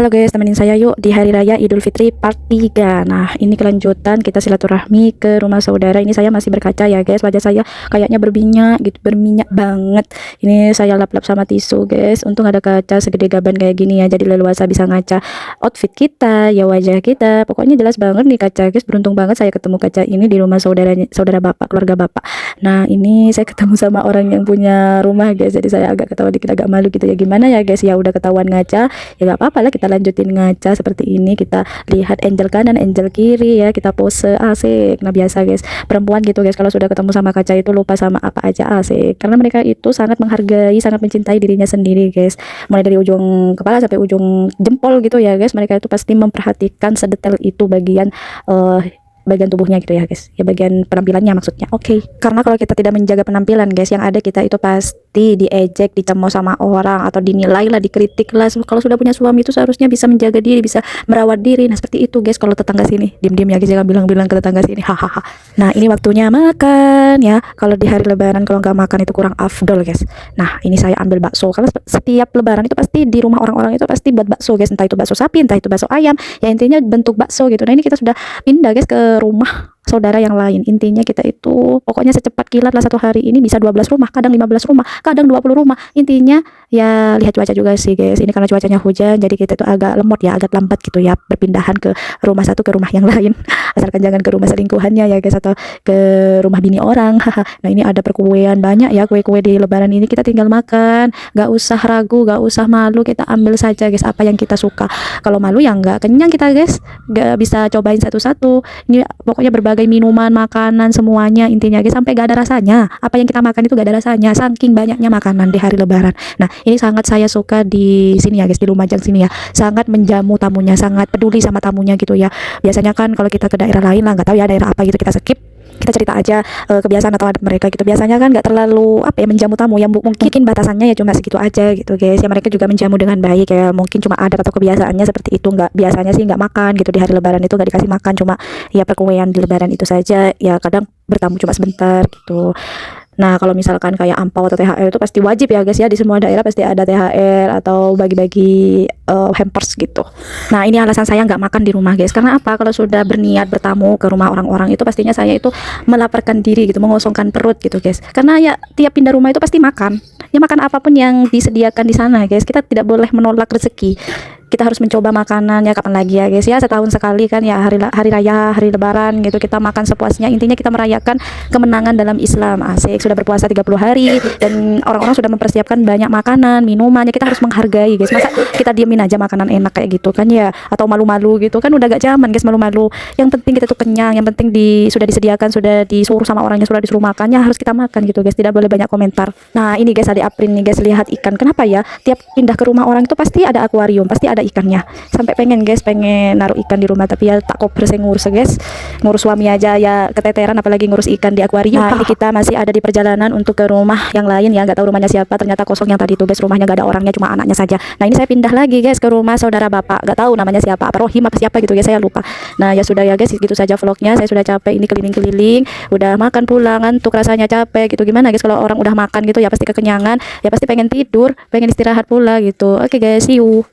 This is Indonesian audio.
Halo guys, temenin saya yuk di Hari Raya Idul Fitri part 3. Nah, ini kelanjutan kita silaturahmi ke rumah saudara. Ini saya masih berkaca ya guys. Wajah saya kayaknya berminyak gitu, berminyak banget. Ini saya lap-lap sama tisu guys. Untung ada kaca segede gaban kayak gini ya. Jadi leluasa bisa ngaca outfit kita, ya wajah kita. Pokoknya jelas banget nih kaca guys. Beruntung banget saya ketemu kaca ini di rumah saudara bapak, keluarga bapak. Nah, ini saya ketemu sama orang yang punya rumah guys. Jadi saya agak ketawa dikit, agak malu gitu ya. Gimana ya guys? Ya udah ketahuan ngaca. Ya gak apa-apa lah, kita lanjutin ngaca seperti ini. Kita lihat angel kanan, angel kiri ya, kita pose asik. Nah biasa guys, perempuan gitu guys, kalau sudah ketemu sama kaca itu lupa sama apa aja asik, karena mereka itu sangat menghargai, sangat mencintai dirinya sendiri guys. Mulai dari ujung kepala sampai ujung jempol gitu ya guys, mereka itu pasti memperhatikan sedetail itu bagian tubuhnya gitu ya guys, ya bagian penampilannya maksudnya. Oke. Karena kalau kita tidak menjaga penampilan guys, yang ada kita itu pasti diejek, dicemooh sama orang, atau dinilai lah, dikritik lah. Kalau sudah punya suami itu seharusnya bisa menjaga diri, bisa merawat diri. Nah seperti itu guys. Kalau tetangga sini diem-diem ya guys, jangan bilang-bilang ke tetangga sini, hahaha. Nah ini waktunya makan ya. Kalau di hari lebaran kalau nggak makan itu kurang afdol guys. Nah ini saya ambil bakso, karena setiap lebaran itu pasti di rumah orang-orang itu pasti buat bakso guys, entah itu bakso sapi, entah itu bakso ayam, ya intinya bentuk bakso gitu. Nah ini kita sudah pindah guys ke rumah saudara yang lain. Intinya kita itu pokoknya secepat kilat lah, satu hari ini bisa 12 rumah, kadang 15 rumah, kadang 20 rumah. Intinya ya lihat cuaca juga sih guys. Ini karena cuacanya hujan, jadi kita itu agak lemot ya, agak lambat gitu ya berpindahan ke rumah satu ke rumah yang lain. Asalkan jangan ke rumah selingkuhannya ya guys, atau ke rumah bini orang. Nah ini ada perkuean banyak ya, kue-kue di lebaran ini. Kita tinggal makan, gak usah ragu, gak usah malu, kita ambil saja guys apa yang kita suka. Kalau malu ya nggak kenyang kita guys, gak bisa cobain satu-satu. Ini pokoknya berbagai minuman, makanan, semuanya intinya guys, sampai gak ada rasanya. Apa yang kita makan itu gak ada rasanya, saking banyaknya makanan di hari lebaran. Nah ini sangat saya suka di sini ya guys, di Lumajang sini ya, sangat menjamu tamunya, sangat peduli sama tamunya gitu ya. Biasanya kan kalau kita ke daerah lain lah, nggak tahu ya daerah apa gitu, kita skip, kita cerita aja kebiasaan atau adat mereka gitu. Biasanya kan nggak terlalu apa ya, menjamu tamu, yang mungkin batasannya ya cuma segitu aja gitu guys ya. Mereka juga menjamu dengan baik ya, mungkin cuma adat atau kebiasaannya seperti itu. Nggak, biasanya sih nggak makan gitu di hari lebaran itu, nggak dikasih makan, cuma ya perkuean di lebaran itu saja ya. Kadang bertamu cuma sebentar gitu. Nah kalau misalkan kayak ampau atau THR itu pasti wajib ya guys ya, di semua daerah pasti ada THR atau bagi-bagi hampers gitu. Nah ini alasan saya nggak makan di rumah guys, karena apa? Kalau sudah berniat bertamu ke rumah orang-orang itu pastinya saya itu melaparkan diri gitu, mengosongkan perut gitu guys. Karena ya tiap pindah rumah itu pasti makan, ya makan apapun yang disediakan di sana guys. Kita tidak boleh menolak rezeki, kita harus mencoba makanan ya, kapan lagi ya guys ya, setahun sekali kan ya, hari raya, hari lebaran gitu, kita makan sepuasnya. Intinya kita merayakan kemenangan dalam Islam asik. Sudah berpuasa 30 hari dan orang-orang sudah mempersiapkan banyak makanan, minuman ya, kita harus menghargai guys. Masa kita diemin aja makanan enak kayak gitu kan ya, atau malu-malu gitu kan, udah gak zaman guys malu-malu. Yang penting kita tuh kenyang, yang penting sudah disediakan, sudah disuruh sama orangnya, sudah disuruh makannya, harus kita makan gitu guys, tidak boleh banyak komentar. Nah ini guys, adik Aprin nih guys, lihat ikan. Kenapa ya tiap pindah ke rumah orang itu pasti ada akuarium, pasti ada ikannya. Sampai pengen guys, pengen naruh ikan di rumah, tapi ya tak koper saya ngurus guys, ngurus suami aja ya keteteran, apalagi ngurus ikan di akuarium. Nah ini kita masih ada di perjalanan untuk ke rumah yang lain ya, nggak tahu rumahnya siapa, ternyata kosong yang tadi itu guys, rumahnya nggak ada orangnya, cuma anaknya saja. Nah ini saya pindah lagi guys ke rumah saudara bapak, nggak tahu namanya siapa, apa Rohim apa siapa gitu guys, saya lupa. Nah ya sudah ya guys, gitu saja vlognya. Saya sudah capek ini keliling-keliling, udah makan pulang, ngantuk rasanya, capek gitu. Gimana guys, kalau orang udah makan gitu ya pasti kekenyangan, ya pasti pengen tidur, pengen istirahat pula gitu. Oke guys, see you.